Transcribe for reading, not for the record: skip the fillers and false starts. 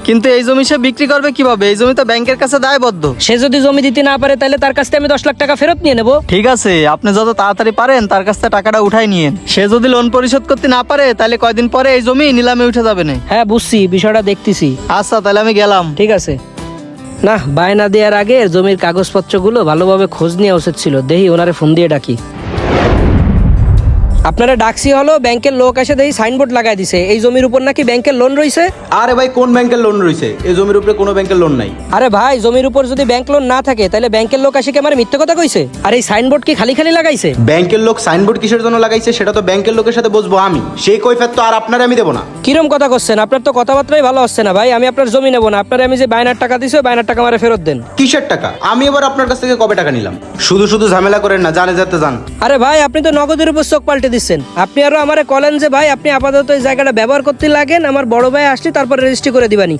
কিন্তু এই জমি সে বিক্রি করবে কিভাবে? এই জমি তো ব্যাংকের কাছে দায়বদ্ধ। সে যদি জমি দিতে না পারে তাহলে তার কাছ থেকে আমি 10 লাখ টাকা ফেরত নিয়ে নেবো। ঠিক আছে, আপনি যত তাড়াতাড়ি পারেন তার কাছ থেকে টাকাটা উঠাই নিয়েন। সে যদি লোন পরিশোধ করতে না পারে তাহলে কয়দিন পরে এই জমি নিলামে উঠে যাবে না। হ্যাঁ বুঝছি, বিষয়টা দেখতেছি। আচ্ছা, তাহলে আমি গেলাম। ঠিক আছে। না, বায়না দেওয়ার আগে জমির কাগজপত্রগুলো ভালোভাবে খোঁজ নেওয়া উচিত ছিল। দেখি ওনারে ফোন দিয়ে ডাকি। আপনারা ডাকছি হলো ব্যাংকের লোক এসে দেখি সাইনবোর্ড লাগাই দিছে এই জমির উপর নাকি ব্যাংকের লোন রয়েছে। আরে ভাই, কোন ব্যাংকের লোন রয়েছে? এই জমির উপরে কোনো ব্যাংকের লোন নাই। আরে ভাই, জমির উপর যদি ব্যাংক লোন না থাকে তাহলে ব্যাংকের লোক এসে কি আমার মিথ্যে কথা কইছে? আর এই সাইনবোর্ড কি খালি খালি লাগাইছে? ব্যাংকের লোক সাইনবোর্ড কিসের জন্য লাগাইছে সেটা তো ব্যাংকের লোকের সাথে বসবো আমি। সেই কৈফিয়ত তো আর আপনারে আমি দেবো না। কিরম কথা করছেন? আপনার তো কথাবার্তাই ভালো হচ্ছে না ভাই। আমি আপনার জমি নেবো না। আপনার আমি যে বায়নার টাকা দিছি বায়নার টাকা আমারে ফেরত দেন। কিসের টাকা? আমি এবার আপনার কাছ থেকে কবে টাকা নিলাম? শুধু শুধু ঝামেলা করেন না, জানে যেতে যান। আরে ভাই, আপনি তো নগদের উপর চোখ পাল্টে দিচ্ছেন। আপনি আরো আমারে বলেন যে ভাই আপনি আপাতত এই জায়গাটা ব্যবহার করতে লাগেন, আমার বড় ভাই আসলে তারপর রেজিস্ট্রি করে দিবানি।